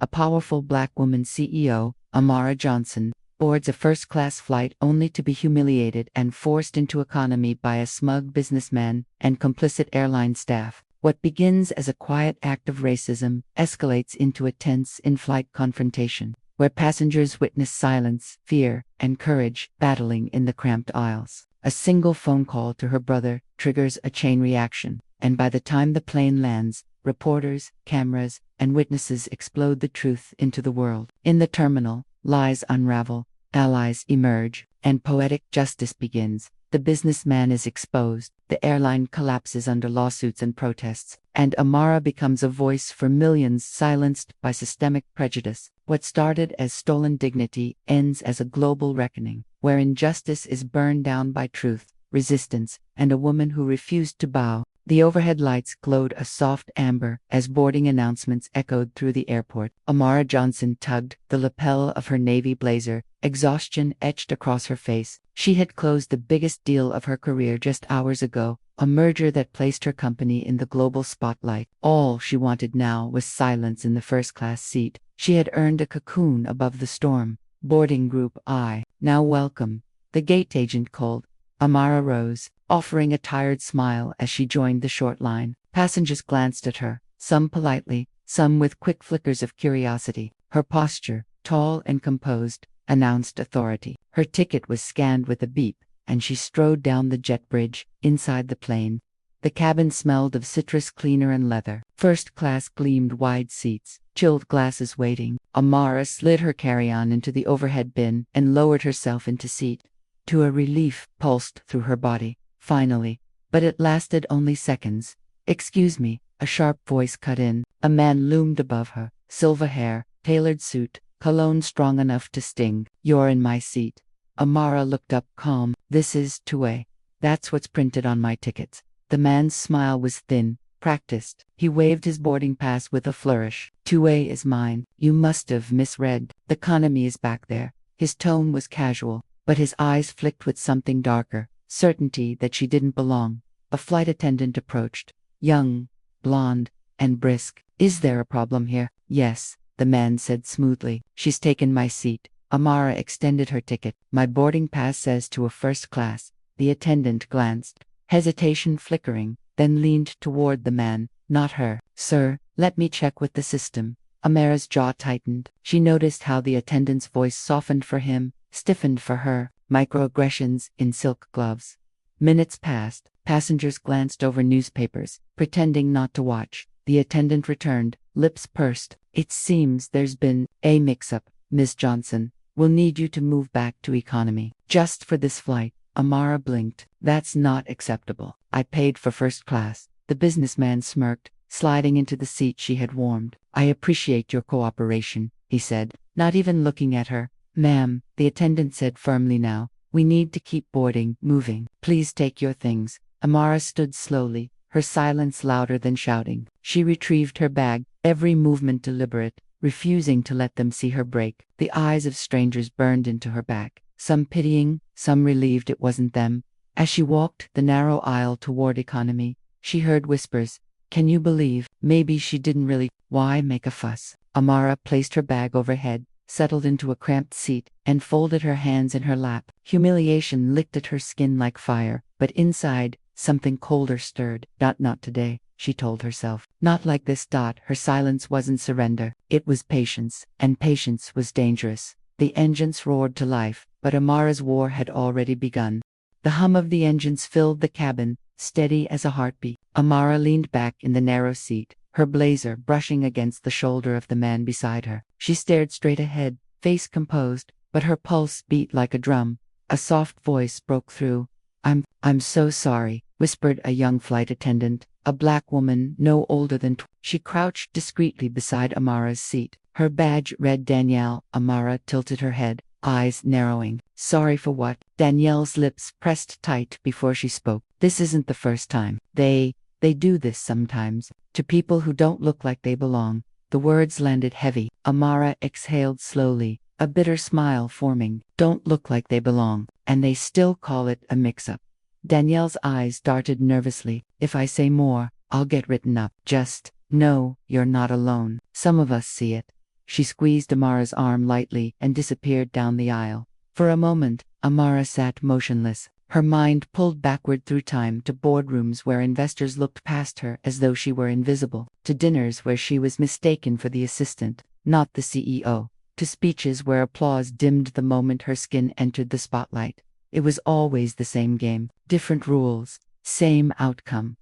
A powerful black woman CEO, Amara Johnson, boards a first-class flight only to be humiliated and forced into economy by a smug businessman and complicit airline staff. What begins as a quiet act of racism escalates into a tense in-flight confrontation, where passengers witness silence, fear, and courage battling in the cramped aisles. A single phone call to her brother triggers a chain reaction, and by the time the plane lands, reporters, cameras, and witnesses explode the truth into the world. In the terminal, lies unravel, allies emerge, and poetic justice begins. The businessman is exposed, the airline collapses under lawsuits and protests, and Amara becomes a voice for millions silenced by systemic prejudice. What started as stolen dignity ends as a global reckoning, where injustice is burned down by truth, resistance, and a woman who refused to bow. The overhead lights glowed a soft amber as boarding announcements echoed through the airport. Amara Johnson tugged the lapel of her navy blazer, exhaustion etched across her face. She had closed the biggest deal of her career just hours ago, a merger that placed her company in the global spotlight. All she wanted now was silence in the first-class seat. She had earned a cocoon above the storm. Boarding Group I, now welcome, the gate agent called. Amara rose, offering a tired smile as she joined the short line. Passengers glanced at her, some politely, some with quick flickers of curiosity. Her posture, tall and composed, announced authority. Her ticket was scanned with a beep, and she strode down the jet bridge, inside the plane. The cabin smelled of citrus cleaner and leather. First class gleamed wide seats, chilled glasses waiting. Amara slid her carry-on into the overhead bin and lowered herself into seat. To a relief pulsed through her body, finally, but it lasted only seconds. "Excuse me," a sharp voice cut in. A man loomed above her, silver hair, tailored suit, cologne strong enough to sting. "You're in my seat." Amara looked up, calm. "This is two-way. That's what's printed on my tickets." The man's smile was thin, practiced. He waved his boarding pass with a flourish. "Two-way is mine. You must have misread. The economy is back there." His tone was casual, but his eyes flicked with something darker, certainty that she didn't belong. A flight attendant approached, young, blonde, and brisk. "Is there a problem here?" "Yes," the man said smoothly. "She's taken my seat." Amara extended her ticket. "My boarding pass says to a first class." The attendant glanced, hesitation flickering, then leaned toward the man. "Not her." "Sir, let me check with the system." Amara's jaw tightened. She noticed how the attendant's voice softened for him, stiffened for her, microaggressions in silk gloves. Minutes passed. Passengers glanced over newspapers, pretending not to watch. The attendant returned, lips pursed. "It seems there's been a mix-up, Miss Johnson. We'll need you to move back to economy. Just for this flight." Amara blinked. "That's not acceptable. I paid for first class." The businessman smirked, sliding into the seat she had warmed. "I appreciate your cooperation," he said, not even looking at her. "Ma'am," the attendant said firmly now, "we need to keep boarding moving. Please take your things." Amara stood slowly, her silence louder than shouting. She retrieved her bag, every movement deliberate, refusing to let them see her break. The eyes of strangers burned into her back, some pitying, some relieved it wasn't them. As she walked the narrow aisle toward economy, she heard whispers. "Can you believe? Maybe she didn't really. Why make a fuss?" Amara placed her bag overhead, settled into a cramped seat, and folded her hands in her lap. Humiliation licked at her skin like fire, but inside, something colder stirred. Not today, she told herself. Not like this. Her silence wasn't surrender. It was patience, and patience was dangerous. The engines roared to life, but Amara's war had already begun. The hum of the engines filled the cabin, steady as a heartbeat. Amara leaned back in the narrow seat, her blazer brushing against the shoulder of the man beside her. She stared straight ahead, face composed, but her pulse beat like a drum. A soft voice broke through. I'm so sorry," whispered a young flight attendant, a black woman no older than She crouched discreetly beside Amara's seat. Her badge read Danielle. Amara tilted her head, eyes narrowing. "Sorry for what?" Danielle's lips pressed tight before she spoke. "This isn't the first time. They do this sometimes, to people who don't look like they belong." The words landed heavy. Amara exhaled slowly, a bitter smile forming. "Don't look like they belong, and they still call it a mix-up." Danielle's eyes darted nervously. "If I say more, I'll get written up. Just know you're not alone. Some of us see it." She squeezed Amara's arm lightly and disappeared down the aisle. For a moment, Amara sat motionless, her mind pulled backward through time to boardrooms where investors looked past her as though she were invisible, to dinners where she was mistaken for the assistant, not the CEO, to speeches where applause dimmed the moment her skin entered the spotlight. It was always the same game, different rules, same outcome.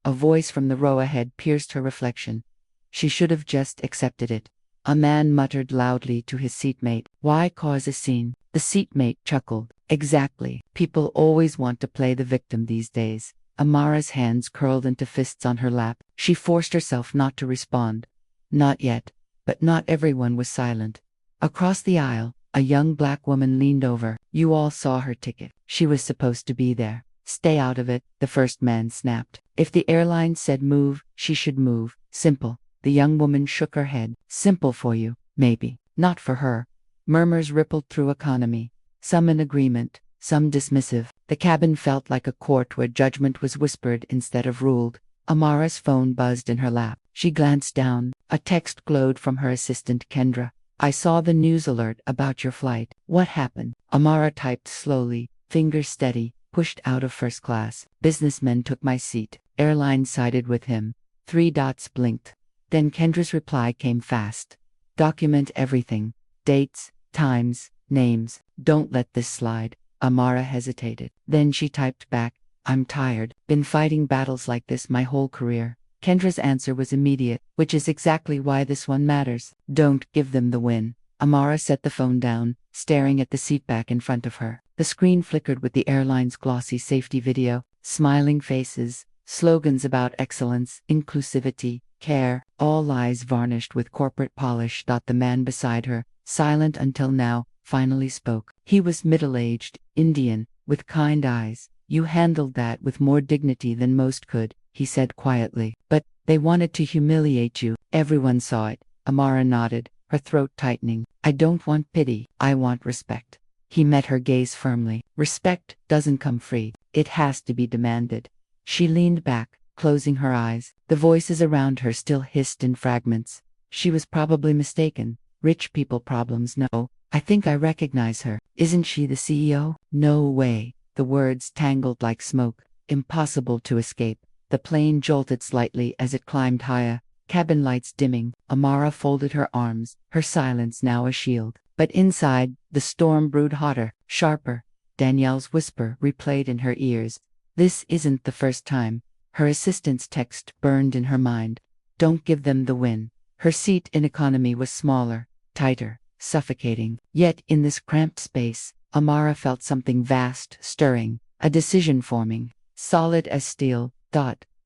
A voice from the row ahead pierced her reflection. She should have just accepted it. A man muttered loudly to his seatmate, "Why cause a scene?" The seatmate chuckled. "Exactly. People always want to play the victim these days." Amara's hands curled into fists on her lap. She forced herself not to respond. Not yet. But not everyone was silent. Across the aisle, a young black woman leaned over. "You all saw her ticket. She was supposed to be there." "Stay out of it," the first man snapped. "If the airline said move, she should move. Simple." The young woman shook her head. "Simple for you, maybe. Not for her." Murmurs rippled through economy, some in agreement, some dismissive. The cabin felt like a court where judgment was whispered instead of ruled. Amara's phone buzzed in her lap. She glanced down. A text glowed from her assistant Kendra. "I saw the news alert about your flight. What happened?" Amara typed slowly, fingers steady, pushed out of first class. "Businessmen took my seat. Airline sided with him." 3 dots blinked. Then Kendra's reply came fast. "Document everything. Dates, times, names. Don't let this slide." Amara hesitated. Then she typed back, "I'm tired. Been fighting battles like this my whole career." Kendra's answer was immediate, which is exactly why this one matters. "Don't give them the win." Amara set the phone down, staring at the seatback in front of her. The screen flickered with the airline's glossy safety video, smiling faces, slogans about excellence, inclusivity, care, all lies varnished with corporate polish. The man beside her, silent until now, finally spoke. He was middle-aged, Indian, with kind eyes. "You handled that with more dignity than most could," he said quietly. "But they wanted to humiliate you. Everyone saw it." Amara nodded, her throat tightening. "I don't want pity. I want respect." He met her gaze firmly. "Respect doesn't come free. It has to be demanded." She leaned back, closing her eyes. The voices around her still hissed in fragments. She was probably mistaken. Rich people problems. "No, I think I recognize her. Isn't she the CEO?" "No way." The words tangled like smoke. Impossible to escape. The plane jolted slightly as it climbed higher, cabin lights dimming. Amara folded her arms, her silence now a shield. But inside, the storm brewed hotter, sharper. Danielle's whisper replayed in her ears. This isn't the first time. Her assistant's text burned in her mind. "Don't give them the win." Her seat in economy was smaller, tighter, suffocating. Yet in this cramped space, Amara felt something vast stirring, a decision forming, solid as steel.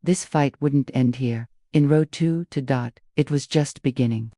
This fight wouldn't end here. In row 2 to it was just beginning.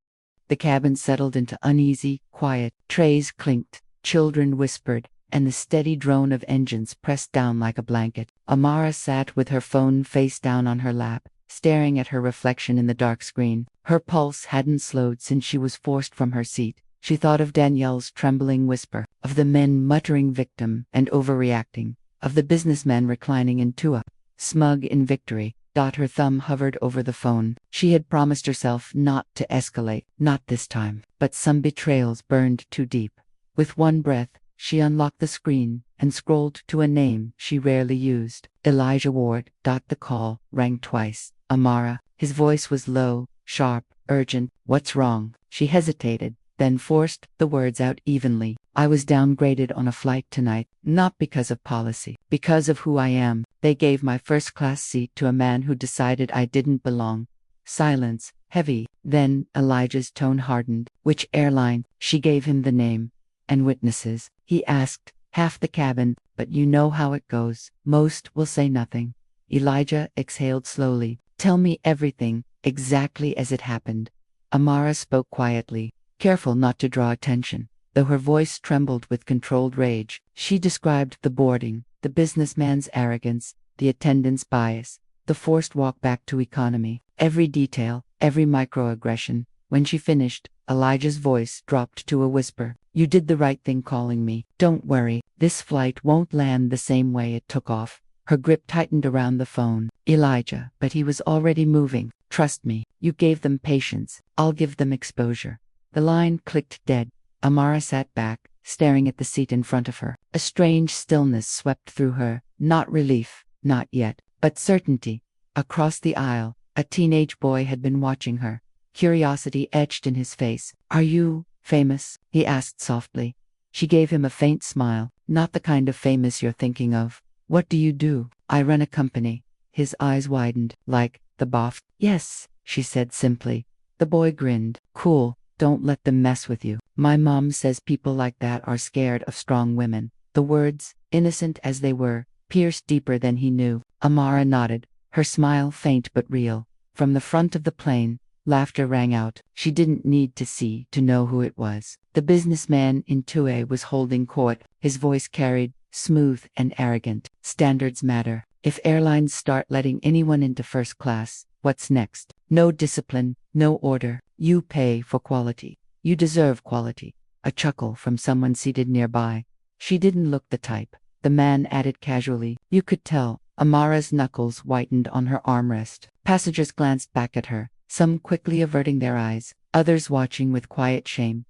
The cabin settled into uneasy, quiet. Trays clinked, children whispered, and the steady drone of engines pressed down like a blanket. Amara sat with her phone face down on her lap, staring at her reflection in the dark screen. Her pulse hadn't slowed since she was forced from her seat. She thought of Danielle's trembling whisper, of the men muttering victim and overreacting, of the businessmen reclining in Tua, smug in victory. Her thumb hovered over the phone. She had promised herself not to escalate, not this time. But some betrayals burned too deep. With one breath, she unlocked the screen and scrolled to a name she rarely used. Elijah Ward. The call rang twice. "Amara." His voice was low, sharp, urgent. "What's wrong?" She hesitated, then forced the words out evenly. "I was downgraded on a flight tonight, not because of policy, because of who I am. They gave my first-class seat to a man who decided I didn't belong." Silence, heavy. Then Elijah's tone hardened. "Which airline?" She gave him the name. "And witnesses?" He asked. "Half the cabin, but you know how it goes. Most will say nothing." Elijah exhaled slowly. "Tell me everything, exactly as it happened." Amara spoke quietly, careful not to draw attention. Though her voice trembled with controlled rage, she described the boarding, the businessman's arrogance, the attendant's bias, the forced walk back to economy. Every detail, every microaggression. When she finished, Elijah's voice dropped to a whisper. "You did the right thing calling me. Don't worry, this flight won't land the same way it took off." Her grip tightened around the phone. "Elijah," but he was already moving. "Trust me. You gave them patience. I'll give them exposure." The line clicked dead. Amara sat back, staring at the seat in front of her. A strange stillness swept through her, not relief, not yet, but certainty. Across the aisle, a teenage boy had been watching her. Curiosity etched in his face. "Are you famous?" he asked softly. She gave him a faint smile. "Not the kind of famous you're thinking of." "What do you do?" "I run a company." His eyes widened. "Like the boss?" "Yes," she said simply. The boy grinned. "Cool. Don't let them mess with you. My mom says people like that are scared of strong women." The words, innocent as they were, pierced deeper than he knew. Amara nodded, her smile faint but real. From the front of the plane, laughter rang out. She didn't need to see to know who it was. The businessman in 2A was holding court. His voice carried, smooth and arrogant. "Standards matter. If airlines start letting anyone into first class, what's next? No discipline, no order. You pay for quality. You deserve quality." A chuckle from someone seated nearby. She didn't look the type. The man added casually. You could tell. Amara's knuckles whitened on her armrest. Passengers glanced back at her, some quickly averting their eyes, others watching with quiet shame.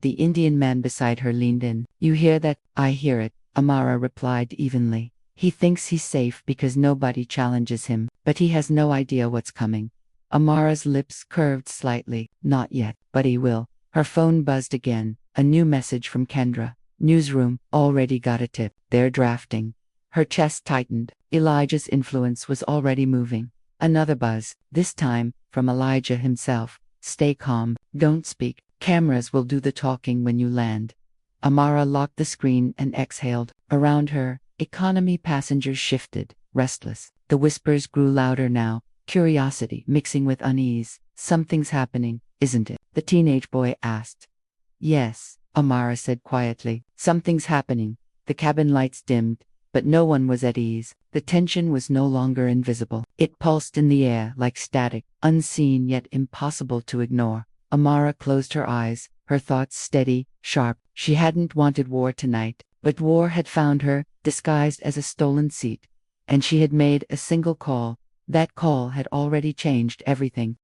The Indian man beside her leaned in. "You hear that?" "I hear it," Amara replied evenly. "He thinks he's safe because nobody challenges him, but he has no idea what's coming." Amara's lips curved slightly. "Not yet, but he will." Her phone buzzed again. A new message from Kendra. "Newsroom, already got a tip. They're drafting." Her chest tightened. Elijah's influence was already moving. Another buzz, this time from Elijah himself. "Stay calm. Don't speak. Cameras will do the talking when you land." Amara locked the screen and exhaled. Around her, economy passengers shifted, restless. The whispers grew louder now, curiosity mixing with unease. "Something's happening, isn't it?" the teenage boy asked. "Yes," Amara said quietly. "Something's happening." The cabin lights dimmed, but no one was at ease. The tension was no longer invisible. It pulsed in the air like static, unseen yet impossible to ignore. Amara closed her eyes, her thoughts steady, sharp. She hadn't wanted war tonight, but war had found her, disguised as a stolen seat. And she had made a single call. That call had already changed everything.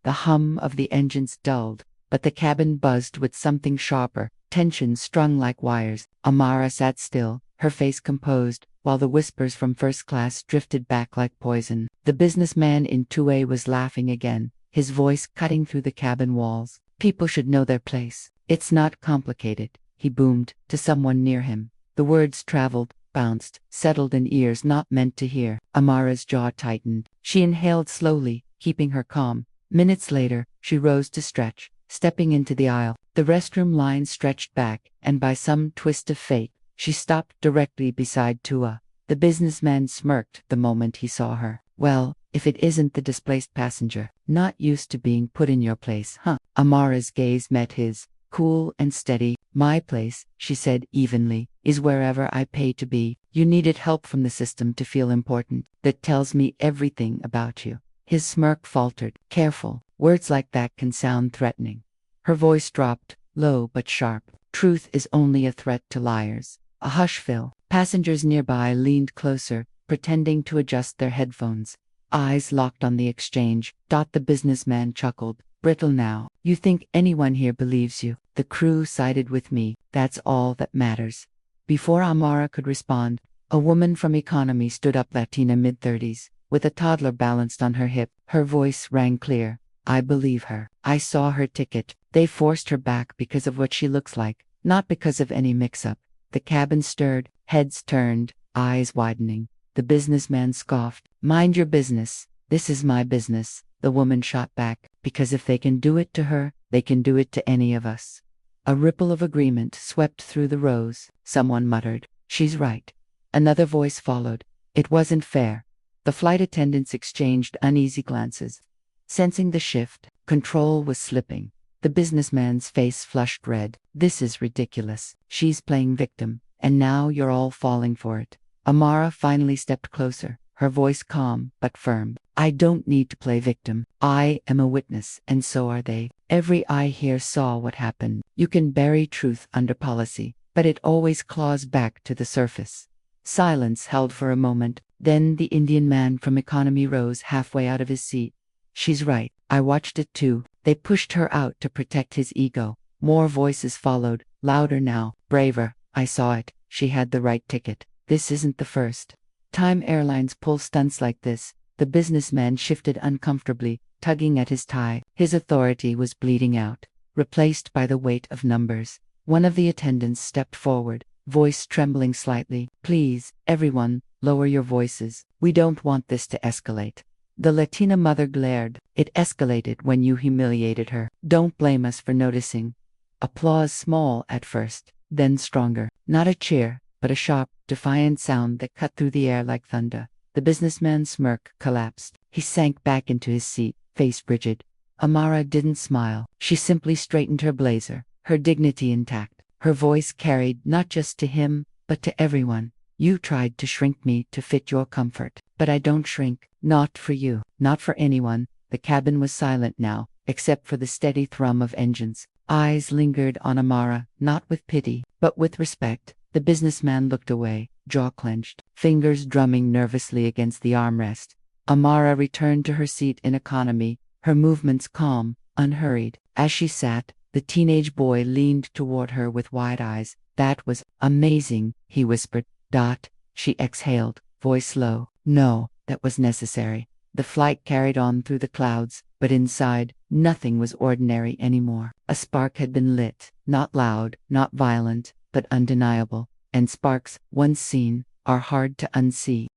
The hum of the engines dulled, but the cabin buzzed with something sharper, tension strung like wires. Amara sat still, her face composed, while the whispers from first class drifted back like poison. The businessman in 2A was laughing again, his voice cutting through the cabin walls. "People should know their place. It's not complicated," he boomed to someone near him. The words traveled, bounced, settled in ears not meant to hear. Amara's jaw tightened. She inhaled slowly, keeping her calm. Minutes later, she rose to stretch, stepping into the aisle. The restroom line stretched back, and by some twist of fate, she stopped directly beside Tua. The businessman smirked the moment he saw her. "Well, if it isn't the displaced passenger. Not used to being put in your place, huh?" Amara's gaze met his, cool and steady. "My place," she said evenly, "is wherever I pay to be. You needed help from the system to feel important. That tells me everything about you." His smirk faltered. "Careful. Words like that can sound threatening." Her voice dropped, low but sharp. "Truth is only a threat to liars." A hush fell. Passengers nearby leaned closer, pretending to adjust their headphones. Eyes locked on the exchange. The businessman chuckled. "Brittle now. You think anyone here believes you? The crew sided with me. That's all that matters." Before Amara could respond, a woman from economy stood up, Latina mid-30s, with a toddler balanced on her hip. Her voice rang clear. "I believe her. I saw her ticket. They forced her back because of what she looks like, not because of any mix-up." The cabin stirred, heads turned, eyes widening. The businessman scoffed. "Mind your business. This is my business." The woman shot back. "Because if they can do it to her, they can do it to any of us." A ripple of agreement swept through the rows. Someone muttered, "She's right." Another voice followed. "It wasn't fair." The flight attendants exchanged uneasy glances. Sensing the shift, control was slipping. The businessman's face flushed red. "This is ridiculous. She's playing victim, and now you're all falling for it." Amara finally stepped closer, her voice calm but firm. "I don't need to play victim. I am a witness, and so are they. Every eye here saw what happened. You can bury truth under policy, but it always claws back to the surface." Silence held for a moment, then the Indian man from economy rose halfway out of his seat. "She's right. I watched it too. They pushed her out to protect his ego. More voices followed, louder now, braver. I saw it. She had the right ticket. This isn't the first time airlines pull stunts like this. The businessman shifted uncomfortably, tugging at his tie. His authority was bleeding out, replaced by the weight of numbers. One of the attendants stepped forward, voice trembling slightly. Please, everyone, lower your voices. We don't want this to escalate. The Latina mother glared. It escalated when you humiliated her. Don't blame us for noticing. Applause, small at first, then stronger. Not a cheer, but a sharp, defiant sound that cut through the air like thunder. The businessman's smirk collapsed. He sank back into his seat, face rigid. Amara didn't smile. She simply straightened her blazer, her dignity intact. Her voice carried not just to him, but to everyone. You tried to shrink me to fit your comfort, but I don't shrink. Not for you, not for anyone. The cabin was silent now, except for the steady thrum of engines. Eyes lingered on Amara, not with pity, but with respect. The businessman looked away, jaw clenched, fingers drumming nervously against the armrest. Amara returned to her seat in economy, her movements calm, unhurried. As she sat, the teenage boy leaned toward her with wide eyes. That was amazing, he whispered. She exhaled, voice low. No, that was necessary. The flight carried on through the clouds, but inside, nothing was ordinary anymore. A spark had been lit, not loud, not violent, but undeniable. And sparks, once seen, are hard to unsee.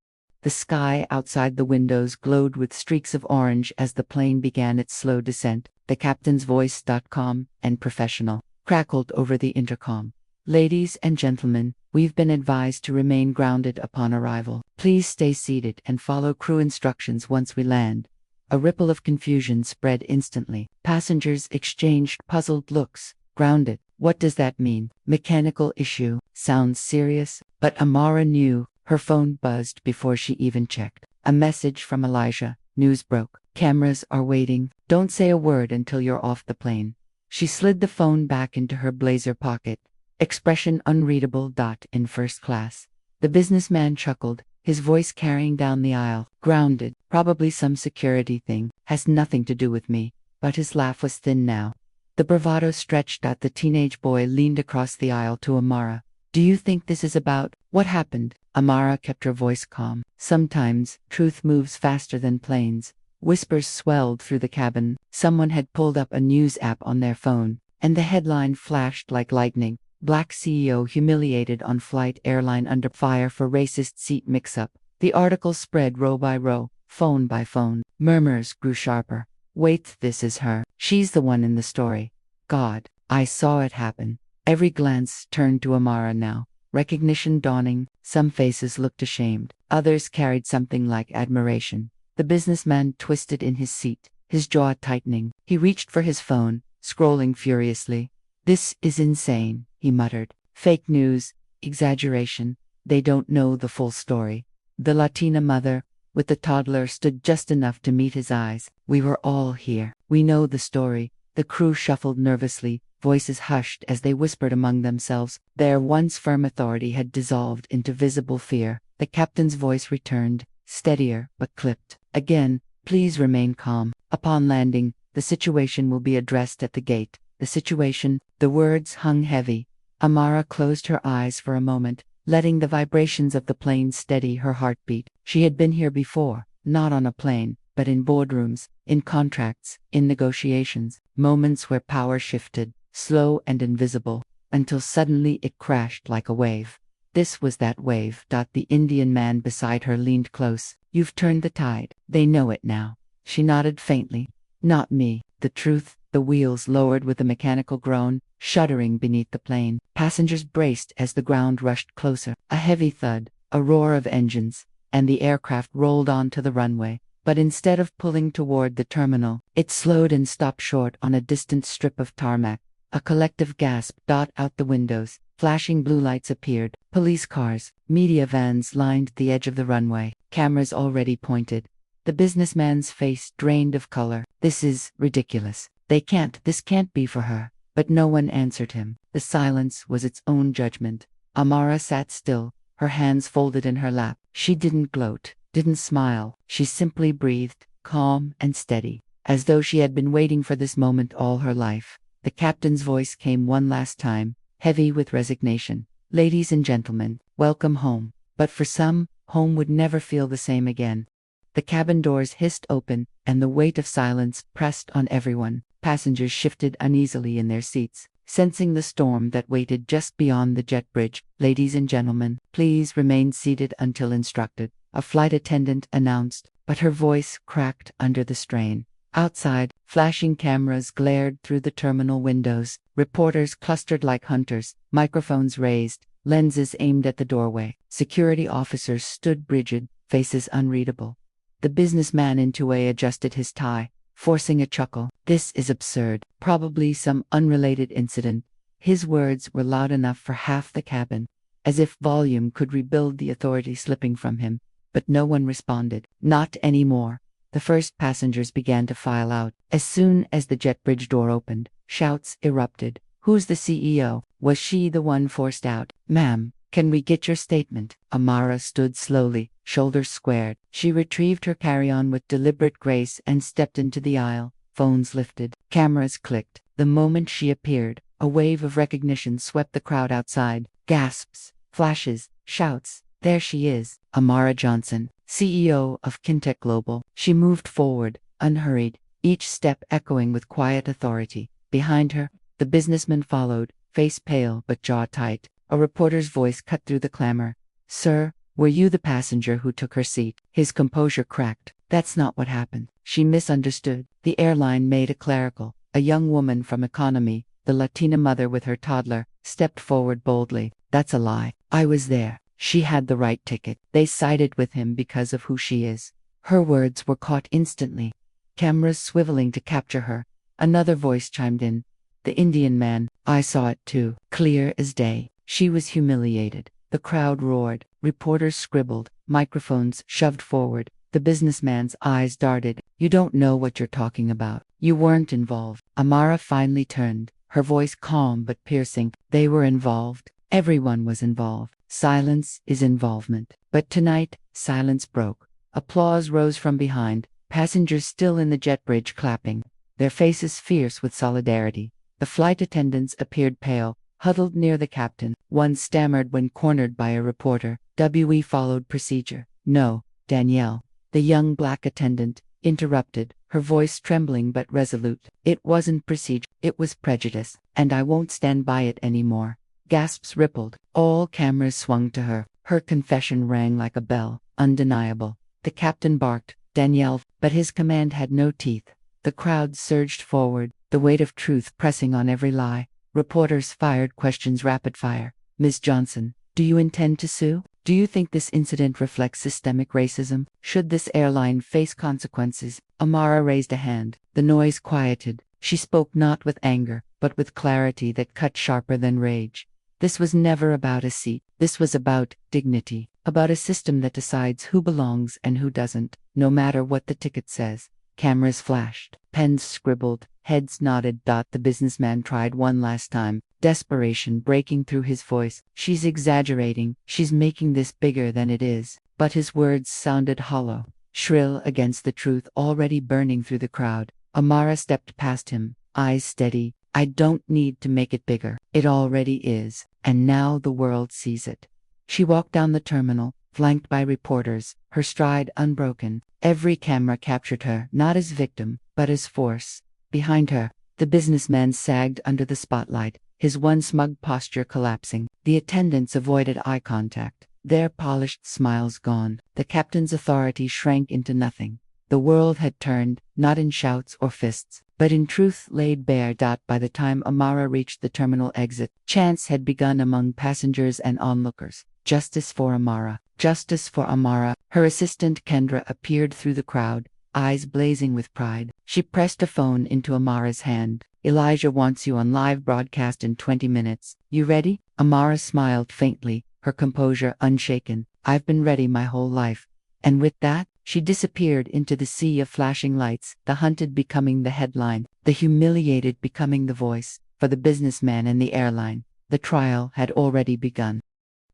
The sky outside the windows glowed with streaks of orange as the plane began its slow descent. The captain's voice, calm and professional, crackled over the intercom. Ladies and gentlemen, we've been advised to remain grounded upon arrival. Please stay seated and follow crew instructions once we land. A ripple of confusion spread instantly. Passengers exchanged puzzled looks. Grounded. What does that mean? Mechanical issue. Sounds serious. But Amara knew. Her phone buzzed before she even checked. A message from Elijah. News broke. Cameras are waiting. Don't say a word until you're off the plane. She slid the phone back into her blazer pocket. Expression unreadable. In first class. The businessman chuckled, his voice carrying down the aisle. Grounded. Probably some security thing. Has nothing to do with me. But his laugh was thin now. The bravado stretched. The teenage boy leaned across the aisle to Amara. Do you think this is about what happened? Amara kept her voice calm. Sometimes, truth moves faster than planes. Whispers swelled through the cabin. Someone had pulled up a news app on their phone, and the headline flashed like lightning. Black CEO humiliated on flight, airline under fire for racist seat mix-up. The article spread row by row, phone by phone. Murmurs grew sharper. Wait, this is her. She's the one in the story. God, I saw it happen. Every glance turned to Amara now. Recognition dawning. Some faces looked ashamed. Others carried something like admiration. The businessman twisted in his seat, his jaw tightening. He reached for his phone, scrolling furiously. This is insane, he muttered. Fake news, exaggeration. They don't know the full story. The Latina mother, with the toddler, stood just enough to meet his eyes. We were all here. We know the story. The crew shuffled nervously, voices hushed as they whispered among themselves. Their once firm authority had dissolved into visible fear. The captain's voice returned, steadier but clipped. Again, please remain calm. Upon landing, the situation will be addressed at the gate. The situation, the words hung heavy. Amara closed her eyes for a moment, letting the vibrations of the plane steady her heartbeat. She had been here before, not on a plane, but in boardrooms, in contracts, in negotiations, moments where power shifted, slow and invisible, until suddenly it crashed like a wave. This was that wave. The Indian man beside her leaned close. You've turned the tide. They know it now. She nodded faintly. Not me. The truth. The wheels lowered with a mechanical groan, shuddering beneath the plane. Passengers braced as the ground rushed closer. A heavy thud, a roar of engines, and the aircraft rolled onto the runway. But instead of pulling toward the terminal, it slowed and stopped short on a distant strip of tarmac. A collective gasp. Out the windows, flashing blue lights appeared. Police cars, media vans lined the edge of the runway, cameras already pointed. The businessman's face drained of color. This is ridiculous. This can't be for her. But no one answered him. The silence was its own judgment. Amara sat still, her hands folded in her lap. She didn't gloat, didn't smile. She simply breathed, calm and steady. as though she had been waiting for this moment all her life. The captain's voice came one last time, heavy with resignation. "Ladies and gentlemen, welcome home." But for some, home would never feel the same again. The cabin doors hissed open, and the weight of silence pressed on everyone. Passengers shifted uneasily in their seats, sensing the storm that waited just beyond the jet bridge. "Ladies and gentlemen, please remain seated until instructed," a flight attendant announced, but her voice cracked under the strain. Outside, flashing cameras glared through the terminal windows, reporters clustered like hunters, microphones raised, lenses aimed at the doorway. Security officers stood rigid, faces unreadable. The businessman in 2A adjusted his tie, forcing a chuckle. "This is absurd. Probably some unrelated incident." His words were loud enough for half the cabin, as if volume could rebuild the authority slipping from him. But no one responded. Not anymore. The first passengers began to file out. As soon as the jet bridge door opened, shouts erupted. "Who's the CEO?" Was she the one forced out? "Ma'am, can we get your statement?" Amara stood slowly, shoulders squared. She retrieved her carry-on with deliberate grace and stepped into the aisle. Phones lifted. Cameras clicked. The moment she appeared, a wave of recognition swept the crowd outside. Gasps, flashes, shouts. "There she is, Amara Johnson, CEO of Kintech Global." She moved forward, unhurried, each step echoing with quiet authority. Behind her, the businessman followed, face pale but jaw tight. A reporter's voice cut through the clamor. "Sir, were you the passenger who took her seat?" His composure cracked. "That's not what happened." She misunderstood. The airline made a clerical. A young woman from economy, the Latina mother with her toddler, stepped forward boldly. "That's a lie. I was there. She had the right ticket. They sided with him because of who she is." Her words were caught instantly, cameras swiveling to capture her. Another voice chimed in. "The Indian man. I saw it too. Clear as day. She was humiliated." The crowd roared. Reporters scribbled. Microphones shoved forward. The businessman's eyes darted. "You don't know what you're talking about. You weren't involved." Amara finally turned, her voice calm but piercing. "They were involved. Everyone was involved. Silence is involvement." But tonight, silence broke. Applause rose from behind, passengers still in the jet bridge clapping, their faces fierce with solidarity. The flight attendants appeared pale, huddled near the captain. One stammered when cornered by a reporter. "We followed procedure." "No, Danielle," the young black attendant interrupted, her voice trembling but resolute. "It wasn't procedure, it was prejudice, and I won't stand by it anymore." Gasps rippled. All cameras swung to her. Her confession rang like a bell, undeniable. The captain barked, "Danielle," but his command had no teeth. The crowd surged forward, the weight of truth pressing on every lie. Reporters fired questions rapid fire. "Ms. Johnson, do you intend to sue? Do you think this incident reflects systemic racism? Should this airline face consequences?" Amara raised a hand. The noise quieted. She spoke not with anger, but with clarity that cut sharper than rage. This was never about a seat. This was about dignity, about a system that decides who belongs and who doesn't, no matter what the ticket says. Cameras flashed, pens scribbled, heads nodded. The businessman tried one last time, desperation breaking through his voice. "She's exaggerating. She's making this bigger than it is." But his words sounded hollow, shrill against the truth already burning through the crowd. Amara stepped past him, eyes steady. "I don't need to make it bigger. It already is, and now the world sees it." She walked down the terminal, flanked by reporters, her stride unbroken. Every camera captured her, not as victim, but as force. Behind her, the businessman sagged under the spotlight, his one smug posture collapsing. The attendants avoided eye contact, their polished smiles gone. The captain's authority shrank into nothing. The world had turned, not in shouts or fists, but in truth laid bare. By the time Amara reached the terminal exit, chants had begun among passengers and onlookers. "Justice for Amara! Justice for Amara!" Her assistant Kendra appeared through the crowd, eyes blazing with pride. She pressed a phone into Amara's hand. "Elijah wants you on live broadcast in 20 minutes. You ready?" Amara smiled faintly, her composure unshaken. "I've been ready my whole life." And with that, she disappeared into the sea of flashing lights, the hunted becoming the headline, the humiliated becoming the voice. For the businessman and the airline, the trial had already begun.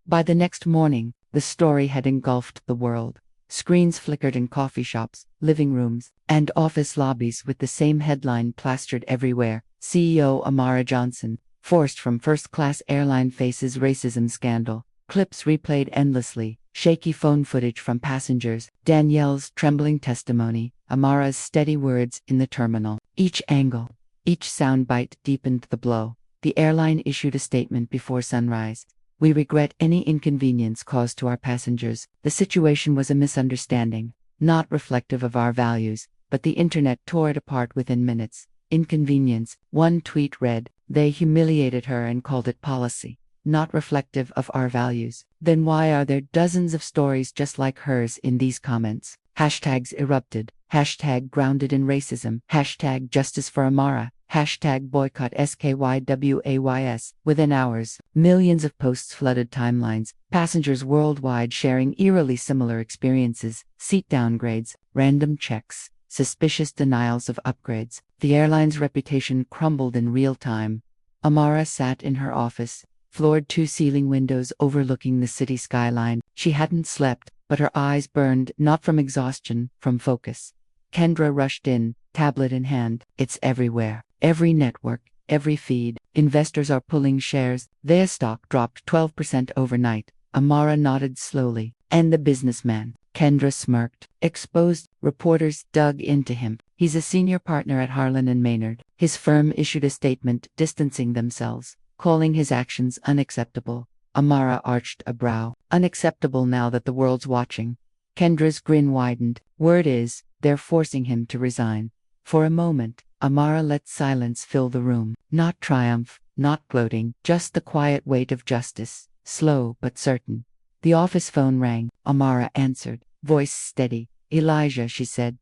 By the next morning, the story had engulfed the world. Screens flickered in coffee shops, living rooms, and office lobbies with the same headline plastered everywhere: CEO Amara Johnson, forced from first-class airline faces racism scandal. Clips replayed endlessly, shaky phone footage from passengers, Danielle's trembling testimony, Amara's steady words in the terminal. Each angle, each soundbite deepened the blow. The airline issued a statement before sunrise. We regret any inconvenience caused to our passengers. The situation was a misunderstanding, not reflective of our values, but the internet tore it apart within minutes. Inconvenience, one tweet read, they humiliated her and called it policy, not reflective of our values. Then why are there dozens of stories just like hers in these comments? Hashtags erupted, hashtag grounded in racism, hashtag justice for Amara, hashtag boycott SKYWAYS. Within hours, millions of posts flooded timelines, passengers worldwide sharing eerily similar experiences: seat downgrades, random checks, suspicious denials of upgrades. The airline's reputation crumbled in real time. Amara sat in her office, floored, two ceiling windows overlooking the city skyline. She hadn't slept, but her eyes burned, not from exhaustion, from focus. Kendra rushed in, tablet in hand. It's everywhere. Every network, every feed. Investors are pulling shares. Their stock dropped 12% overnight. Amara nodded slowly. And the businessman? Kendra smirked. Exposed. Reporters dug into him. He's a senior partner at Harlan and Maynard. His firm issued a statement distancing themselves, calling his actions unacceptable. Amara arched a brow. Unacceptable now that the world's watching. Kendra's grin widened. Word is, they're forcing him to resign. For a moment, Amara let silence fill the room. Not triumph, not gloating, just the quiet weight of justice, slow but certain. The office phone rang. Amara answered, voice steady. Elijah, she said.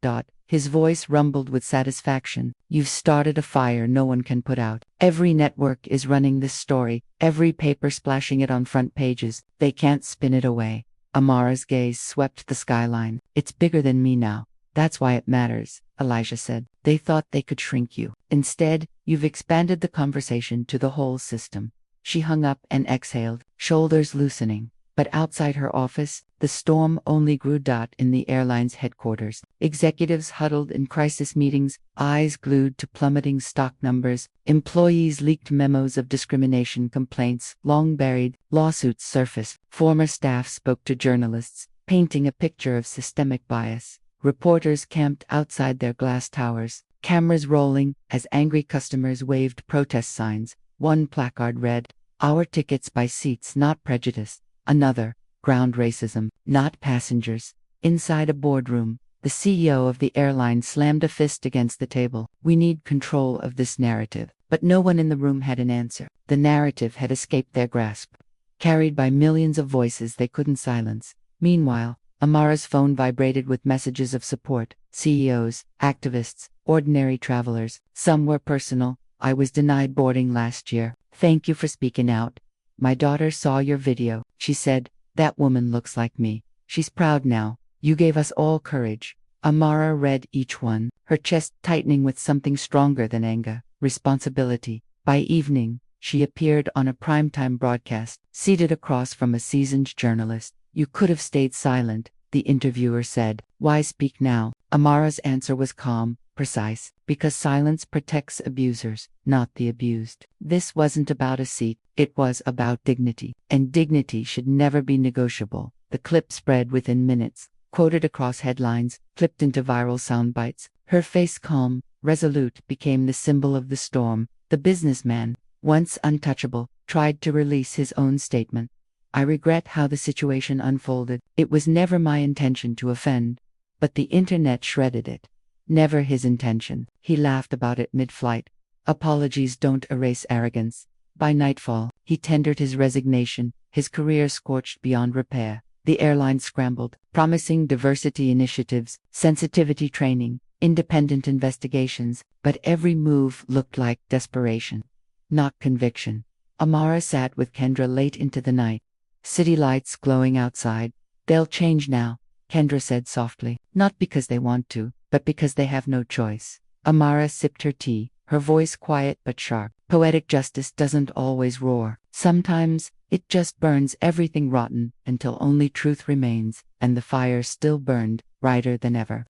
His voice rumbled with satisfaction. You've started a fire no one can put out. Every network is running this story, every paper splashing it on front pages. They can't spin it away. Amara's gaze swept the skyline. It's bigger than me now. That's why it matters, Elijah said. They thought they could shrink you. Instead, you've expanded the conversation to the whole system. She hung up and exhaled, shoulders loosening. But outside her office, the storm only grew. In the airline's headquarters, executives huddled in crisis meetings, eyes glued to plummeting stock numbers. Employees leaked memos of discrimination complaints, long buried. Lawsuits surfaced. Former staff spoke to journalists, painting a picture of systemic bias. Reporters camped outside their glass towers, cameras rolling as angry customers waved protest signs. One placard read, "Our tickets buy seats, not prejudice." Another, "Ground racism, not passengers." Inside a boardroom, the CEO of the airline slammed a fist against the table. We need control of this narrative. But no one in the room had an answer. The narrative had escaped their grasp, carried by millions of voices they couldn't silence. Meanwhile, Amara's phone vibrated with messages of support. CEOs, activists, ordinary travelers. Some were personal. I was denied boarding last year. Thank you for speaking out. My daughter saw your video. She said, that woman looks like me. She's proud now. You gave us all courage. Amara read each one, her chest tightening with something stronger than anger, responsibility. By evening, she appeared on a primetime broadcast, seated across from a seasoned journalist. You could have stayed silent, the interviewer said. Why speak now? Amara's answer was calm, precise, because silence protects abusers, not the abused. This wasn't about a seat, it was about dignity, and dignity should never be negotiable. The clip spread within minutes, quoted across headlines, clipped into viral soundbites. Her face, calm, resolute, became the symbol of the storm. The businessman, once untouchable, tried to release his own statement. I regret how the situation unfolded. It was never my intention to offend. But the internet shredded it. Never his intention. He laughed about it mid-flight. Apologies don't erase arrogance. By nightfall, he tendered his resignation, his career scorched beyond repair. The airline scrambled, promising diversity initiatives, sensitivity training, independent investigations, but every move looked like desperation, not conviction. Amara sat with Kendra late into the night. City lights glowing outside. They'll change now, Kendra said softly. Not because they want to, but because they have no choice. Amara sipped her tea, her voice quiet but sharp. Poetic justice doesn't always roar. Sometimes, it just burns everything rotten until only truth remains. and the fire still burned, brighter than ever.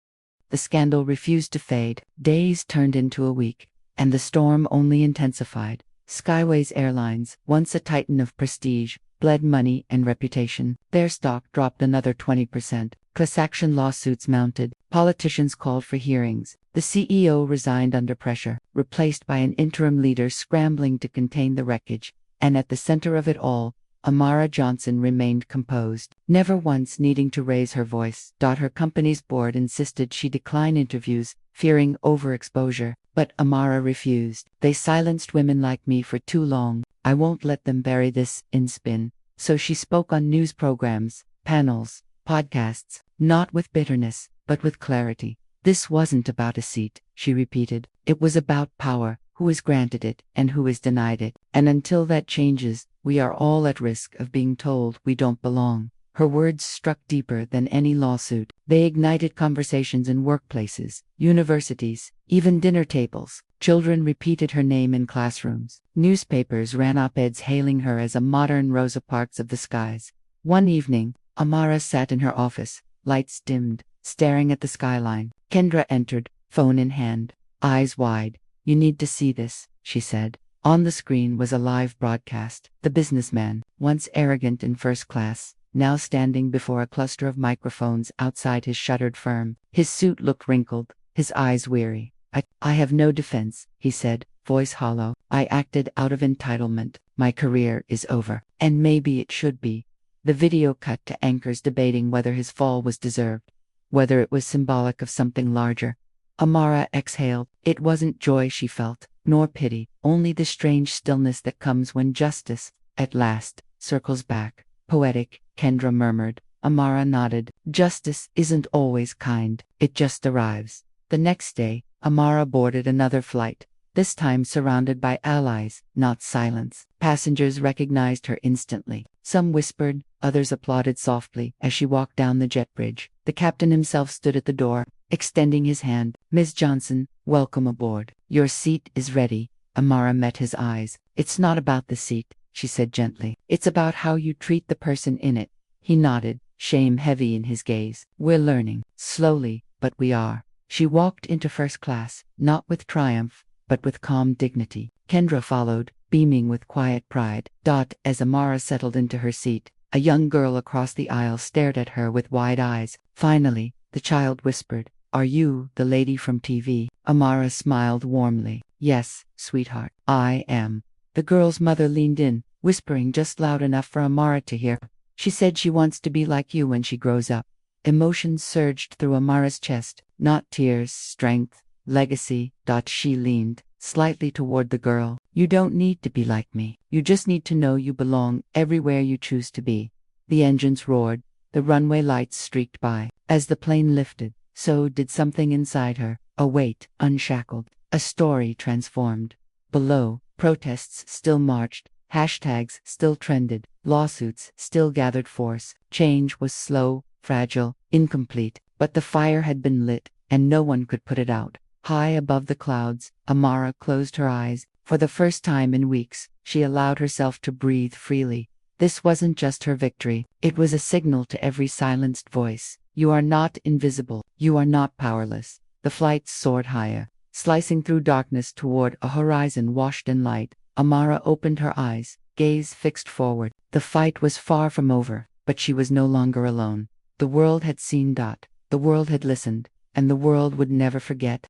The scandal refused to fade. Days turned into a week, and the storm only intensified. Skyways Airlines, once a titan of prestige, bled money and reputation. Their stock dropped another 20%. Class action lawsuits mounted. Politicians called for hearings. The CEO resigned under pressure, replaced by an interim leader scrambling to contain the wreckage. And at the center of it all, Amara Johnson remained composed, never once needing to raise her voice. Her company's board insisted she decline interviews, fearing overexposure, but Amara refused. They silenced women like me for too long. I won't let them bury this in spin. So she spoke on news programs, panels, podcasts, not with bitterness, but with clarity. This wasn't about a seat, she repeated. It was about power, who is granted it and who is denied it. And until that changes, we are all at risk of being told we don't belong. Her words struck deeper than any lawsuit. They ignited conversations in workplaces, universities, even dinner tables. Children repeated her name in classrooms. Newspapers ran op-eds hailing her as a modern Rosa Parks of the skies. One evening, Amara sat in her office, lights dimmed, staring at the skyline. Kendra entered, phone in hand, eyes wide. "You need to see this," she said. On the screen was a live broadcast. The businessman, once arrogant in first class, now standing before a cluster of microphones outside his shuttered firm. His suit looked wrinkled, his eyes weary. I have no defense," he said, voice hollow. "I acted out of entitlement. My career is over. And maybe it should be." The video cut to anchors debating whether his fall was deserved, whether it was symbolic of something larger. Amara exhaled. It wasn't joy she felt, nor pity, only the strange stillness that comes when justice, at last, circles back. "Poetic," Kendra murmured. Amara nodded. "Justice isn't always kind, it just arrives." The next day, Amara boarded another flight, this time surrounded by allies, not silence. Passengers recognized her instantly. Some whispered, others applauded softly as she walked down the jet bridge. The captain himself stood at the door, extending his hand. "Ms. Johnson, welcome aboard. Your seat is ready." Amara met his eyes. "It's not about the seat," she said gently. "It's about how you treat the person in it." He nodded, shame heavy in his gaze. "We're learning, slowly, but we are." She walked into first class, not with triumph, but with calm dignity. Kendra followed, beaming with quiet pride. As Amara settled into her seat, a young girl across the aisle stared at her with wide eyes. Finally, the child whispered, "Are you the lady from TV?" Amara smiled warmly. "Yes, sweetheart, I am." The girl's mother leaned in, whispering just loud enough for Amara to hear. "She said she wants to be like you when she grows up." Emotions surged through Amara's chest, not tears, strength, legacy. She leaned slightly toward the girl. "You don't need to be like me. You just need to know you belong everywhere you choose to be." The engines roared, the runway lights streaked by. As the plane lifted, so did something inside her. A weight unshackled, a story transformed. Below, protests still marched, hashtags still trended, lawsuits still gathered force. Change was slow, fragile, incomplete, but the fire had been lit, and no one could put it out. High above the clouds, Amara closed her eyes. For the first time in weeks, she allowed herself to breathe freely. This wasn't just her victory, it was a signal to every silenced voice. You are not invisible, you are not powerless. The flight soared higher, slicing through darkness toward a horizon washed in light. Amara opened her eyes, gaze fixed forward. The fight was far from over, but she was no longer alone. The world had seen. The world had listened, and the world would never forget.